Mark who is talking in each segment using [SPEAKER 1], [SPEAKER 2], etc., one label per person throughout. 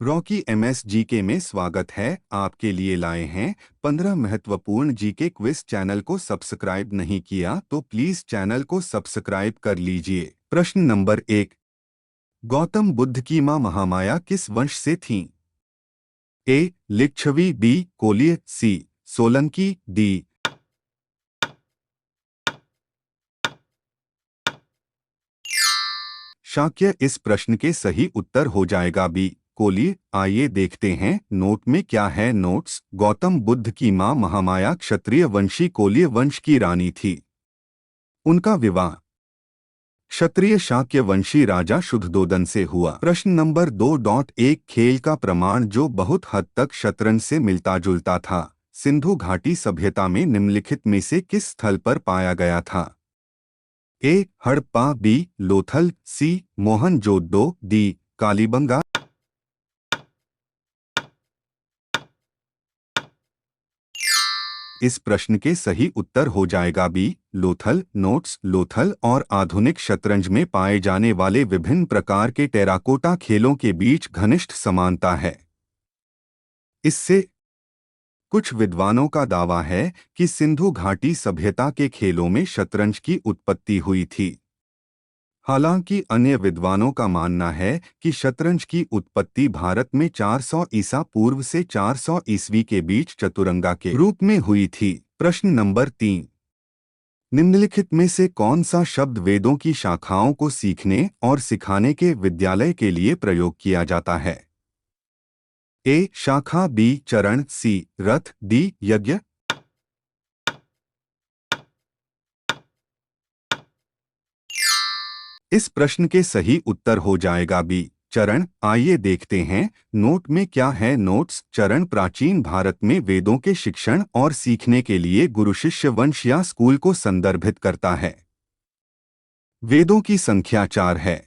[SPEAKER 1] Rocky MS GK में स्वागत है। आपके लिए लाए हैं 15 महत्वपूर्ण जीके क्विज। चैनल को सब्सक्राइब नहीं किया तो प्लीज चैनल को सब्सक्राइब कर लीजिए। प्रश्न नंबर 1। गौतम बुद्ध की मां महामाया किस वंश से थीं? ए. लिच्छवी, बी. कोलिय, सी. सोलंकी, डी. शाक्य। इस प्रश्न के सही उत्तर हो जाएगा बी. कोली। आइए देखते हैं नोट में क्या है। नोट्स। गौतम बुद्ध की मां महामाया क्षत्रिय वंशी कोलिय वंश की रानी थी। उनका विवाह क्षत्रिय शाक्य वंशी राजा शुद्धोदन से हुआ। प्रश्न नंबर 2.1 खेल का प्रमाण जो बहुत हद तक शतरंज से मिलता जुलता था, सिंधु घाटी सभ्यता में निम्नलिखित में से किस स्थल पर पाया गया था? ए. हड़प्पा, बी. लोथल, सी. मोहनजोदड़ो, डी. कालीबंगा। इस प्रश्न के सही उत्तर हो जाएगा बी. लोथल। नोट्स। लोथल और आधुनिक शतरंज में पाए जाने वाले विभिन्न प्रकार के टेराकोटा खेलों के बीच घनिष्ठ समानता है। इससे कुछ विद्वानों का दावा है कि सिंधु घाटी सभ्यता के खेलों में शतरंज की उत्पत्ति हुई थी। हालांकि अन्य विद्वानों का मानना है कि शतरंज की उत्पत्ति भारत में 400 ईसा पूर्व से 400 ईस्वी के बीच चतुरंगा के रूप में हुई थी। प्रश्न नंबर 3। निम्नलिखित में से कौन सा शब्द वेदों की शाखाओं को सीखने और सिखाने के विद्यालय के लिए प्रयोग किया जाता है? ए. शाखा, बी. चरण, सी. रथ, डी. यज्ञ। इस प्रश्न के सही उत्तर हो जाएगा बी. चरण। आइए देखते हैं नोट में क्या है। नोट्स। चरण प्राचीन भारत में वेदों के शिक्षण और सीखने के लिए गुरु शिष्य वंश या स्कूल को संदर्भित करता है। वेदों की संख्या 4 है।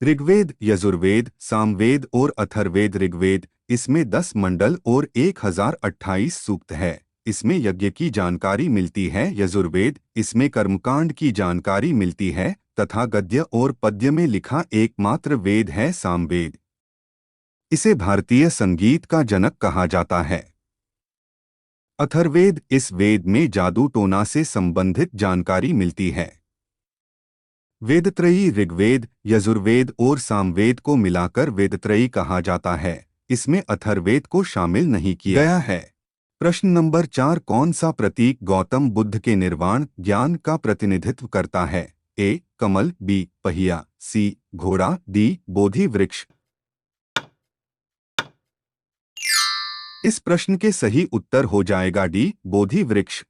[SPEAKER 1] ऋग्वेद, यजुर्वेद, सामवेद और अथर्ववेद। ऋग्वेद, इसमें 10 मंडल और 1028 सूक्त है। इसमें यज्ञ की जानकारी मिलती है। यजुर्वेद, इसमें कर्मकांड की जानकारी मिलती है तथा गद्य और पद्य में लिखा एकमात्र वेद है सामवेद। इसे भारतीय संगीत का जनक कहा जाता है। अथर्ववेद, इस वेद में जादू टोना से संबंधित जानकारी मिलती है। वेदत्रयी ऋग्वेद, यजुर्वेद और सामवेद को मिलाकर वेदत्रयी कहा जाता है। इसमें अथर्ववेद को शामिल नहीं किया गया है। प्रश्न नंबर 4। कौन सा प्रतीक गौतम बुद्ध के निर्वाण ज्ञान का प्रतिनिधित्व करता है? ए. कमल, बी. पहिया, सी. घोड़ा, डी. बोधि वृक्ष। इस प्रश्न के सही उत्तर हो जाएगा डी. बोधि वृक्ष।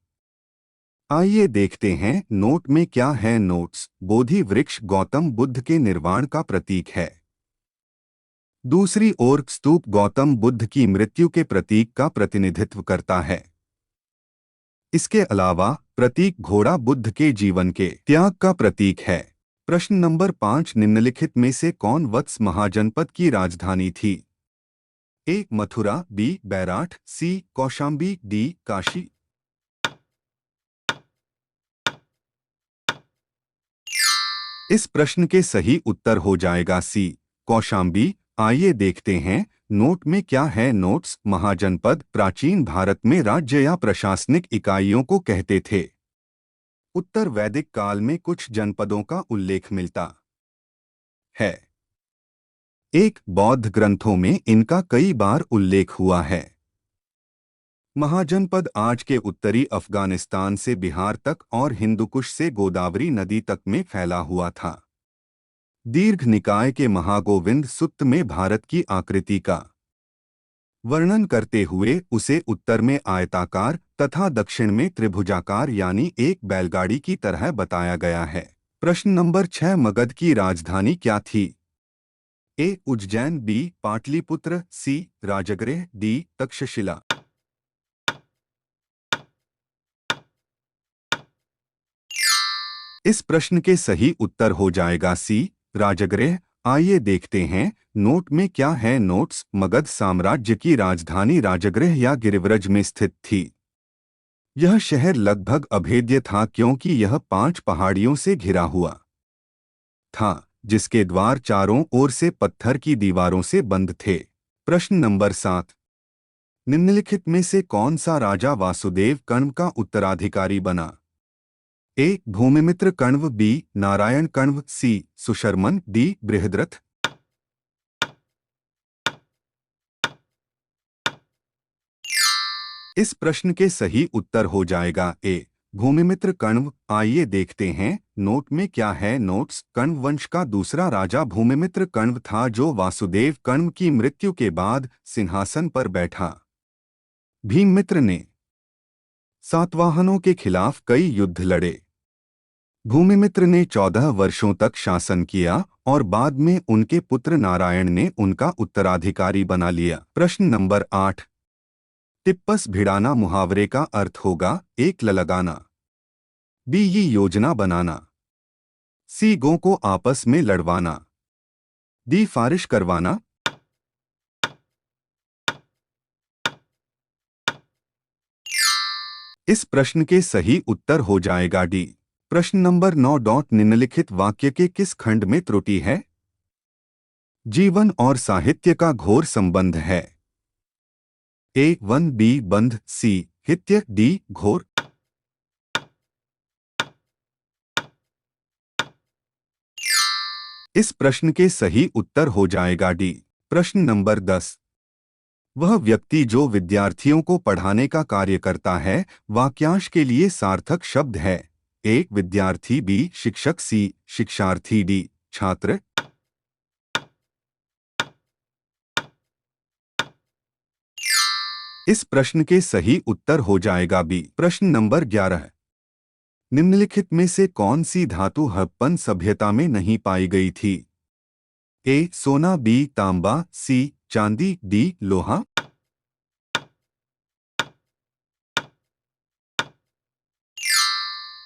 [SPEAKER 1] आइए देखते हैं नोट में क्या है। नोट्स। बोधि वृक्ष गौतम बुद्ध के निर्वाण का प्रतीक है। दूसरी ओर स्तूप गौतम बुद्ध की मृत्यु के प्रतीक का प्रतिनिधित्व करता है। इसके अलावा प्रतीक घोड़ा बुद्ध के जीवन के त्याग का प्रतीक है। प्रश्न नंबर 5। निम्नलिखित में से कौन वत्स महाजनपद की राजधानी थी? ए. मथुरा, बी. बैराठ, सी. कौशाम्बी, डी. काशी। इस प्रश्न के सही उत्तर हो जाएगा सी. कौशाम्बी। आइए देखते हैं नोट में क्या है। नोट्स। महाजनपद प्राचीन भारत में राज्य या प्रशासनिक इकाइयों को कहते थे। उत्तर वैदिक काल में कुछ जनपदों का उल्लेख मिलता है। एक बौद्ध ग्रंथों में इनका कई बार उल्लेख हुआ है। महाजनपद आज के उत्तरी अफगानिस्तान से बिहार तक और हिंदुकुश से गोदावरी नदी तक में फैला हुआ था। दीर्घ निकाय के महागोविंद सुत्त में भारत की आकृति का वर्णन करते हुए उसे उत्तर में आयताकार तथा दक्षिण में त्रिभुजाकार यानी एक बैलगाड़ी की तरह बताया गया है। प्रश्न नंबर 6। मगध की राजधानी क्या थी? ए. उज्जैन, बी. पाटलिपुत्र, सी. राजगृह, डी. तक्षशिला। इस प्रश्न के सही उत्तर हो जाएगा सी. राजगृह। आइए देखते हैं नोट में क्या है। नोट्स। मगध साम्राज्य की राजधानी राजगृह या गिरिव्रज में स्थित थी। यह शहर लगभग अभेद्य था क्योंकि यह 5 पहाड़ियों से घिरा हुआ था जिसके द्वार चारों ओर से पत्थर की दीवारों से बंद थे। प्रश्न नंबर 7। निम्नलिखित में से कौन सा राजा वासुदेव कण्व का उत्तराधिकारी बना? ए भूमिमित्र कण्व, बी नारायण कण्व, सी सुशर्मन, डी बृहद्रथ। इस प्रश्न के सही उत्तर हो जाएगा ए भूमिमित्र कण्व। आइए देखते हैं नोट में क्या है। नोट्स। कण्व वंश का दूसरा राजा भूमिमित्र कण्व था, जो वासुदेव कण्व की मृत्यु के बाद सिंहासन पर बैठा। भीममित्र ने सातवाहनों के खिलाफ कई युद्ध लड़े। भूमिमित्र ने 14 वर्षों तक शासन किया और बाद में उनके पुत्र नारायण ने उनका उत्तराधिकारी बना लिया। प्रश्न नंबर 8। टिप्पस भिड़ाना मुहावरे का अर्थ होगा? एक लगाना, बी ये योजना बनाना, सी गो को आपस में लड़वाना, डी फारिश करवाना। इस प्रश्न के सही उत्तर हो जाएगा डी। प्रश्न नंबर 9। निम्नलिखित वाक्य के किस खंड में त्रुटि है? जीवन और साहित्य का घोर संबंध है। ए वन, बी बंध, सी हित्य, डी घोर। इस प्रश्न के सही उत्तर हो जाएगा डी। प्रश्न नंबर 10। वह व्यक्ति जो विद्यार्थियों को पढ़ाने का कार्य करता है, वाक्यांश के लिए सार्थक शब्द है। ए विद्यार्थी, बी शिक्षक, सी शिक्षार्थी, डी छात्र। इस प्रश्न के सही उत्तर हो जाएगा बी। प्रश्न नंबर 11। निम्नलिखित में से कौन सी धातु हड़प्पन सभ्यता में नहीं पाई गई थी? ए सोना, बी तांबा, सी चांदी, डी लोहा।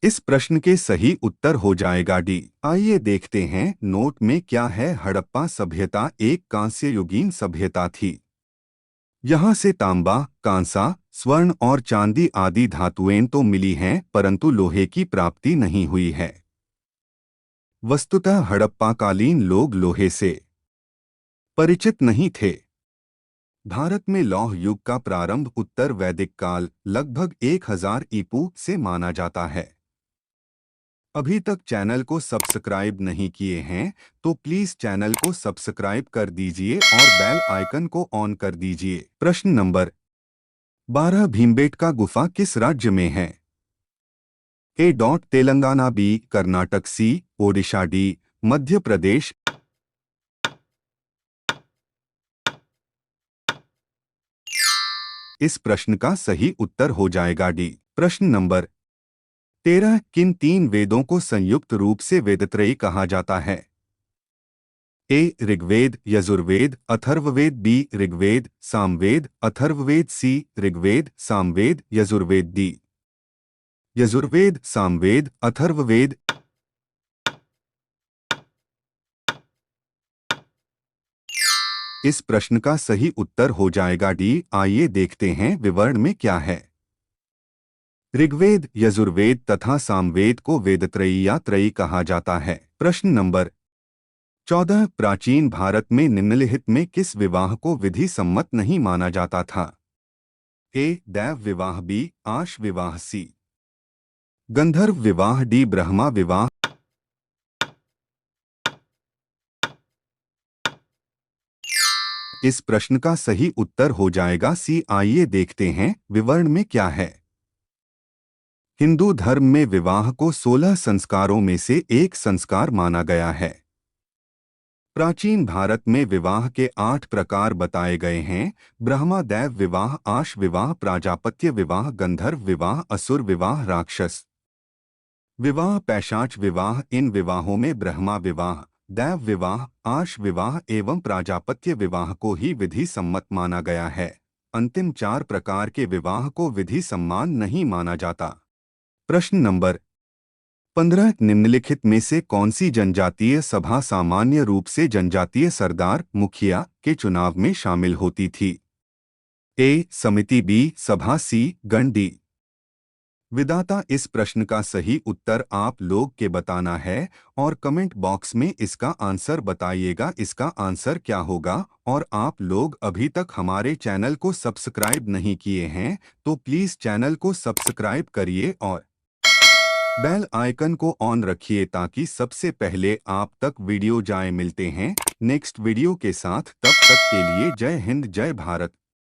[SPEAKER 1] इस प्रश्न के सही उत्तर हो जाएगा डी। आइए देखते हैं नोट में क्या है। हड़प्पा सभ्यता एक कांस्य युगीन सभ्यता थी। यहाँ से तांबा, कांसा, स्वर्ण और चांदी आदि धातुएं तो मिली हैं, परंतु लोहे की प्राप्ति नहीं हुई है। वस्तुतः हड़प्पाकालीन लोग लोहे से परिचित नहीं थे। भारत में लौह युग का प्रारंभ उत्तर वैदिक काल लगभग 1000 ईपू से माना जाता है। अभी तक चैनल को सब्सक्राइब नहीं किए हैं तो प्लीज चैनल को सब्सक्राइब कर दीजिए और बेल आइकन को ऑन कर दीजिए। प्रश्न नंबर 12। भीमबेटका गुफा किस राज्य में है? ए तेलंगाना, बी कर्नाटक, सी ओडिशा, डी मध्य प्रदेश। इस प्रश्न का सही उत्तर हो जाएगा डी। प्रश्न नंबर 13। किन 3 वेदों को संयुक्त रूप से वेदत्रयी कहा जाता है? ए ऋग्वेद, यजुर्वेद, अथर्ववेद, बी ऋग्वेद, सामवेद, अथर्ववेद, सी ऋग्वेद, सामवेद, यजुर्वेद, डी यजुर्वेद, सामवेद, अथर्ववेद। इस प्रश्न का सही उत्तर हो जाएगा डी। आइए देखते हैं विवरण में क्या है। ऋग्वेद, यजुर्वेद तथा सामवेद को वेदत्रयी या त्रयी कहा जाता है। प्रश्न नंबर 14। प्राचीन भारत में निम्नलिखित में किस विवाह को विधि सम्मत नहीं माना जाता था? ए दैव विवाह, बी आश विवाह, सी गंधर्व विवाह, डी ब्रह्मा विवाह। इस प्रश्न का सही उत्तर हो जाएगा सी। आइए देखते हैं विवरण में क्या है। हिंदू धर्म में विवाह को 16 संस्कारों में से एक संस्कार माना गया है। प्राचीन भारत में विवाह के 8 प्रकार बताए गए हैं। ब्रह्मा दैव विवाह, आश विवाह, प्राजापत्य विवाह, गंधर्व विवाह, असुर विवाह, राक्षस विवाह, पैशाच विवाह। इन विवाहों में ब्रह्मा विवाह, दैव विवाह, आश विवाह एवं प्राजापत्य विवाह को ही विधि सम्मत माना गया है। अंतिम 4 प्रकार के विवाह को विधि सम्मान नहीं माना जाता। प्रश्न नंबर 15। निम्नलिखित में से कौन सी जनजातीय सभा सामान्य रूप से जनजातीय सरदार मुखिया के चुनाव में शामिल होती थी? ए समिति, बी सभा, सी गण, डी विधाता इस प्रश्न का सही उत्तर आप लोग के बताना है और कमेंट बॉक्स में इसका आंसर बताइएगा। इसका आंसर क्या होगा? और आप लोग अभी तक हमारे चैनल को सब्सक्राइब नहीं किए हैं तो प्लीज़ चैनल को सब्सक्राइब करिए और बेल आइकन को ऑन रखिए ताकि सबसे पहले आप तक वीडियो जाए। मिलते हैं नेक्स्ट वीडियो के साथ, तब तक के लिए जय हिंद जय भारत।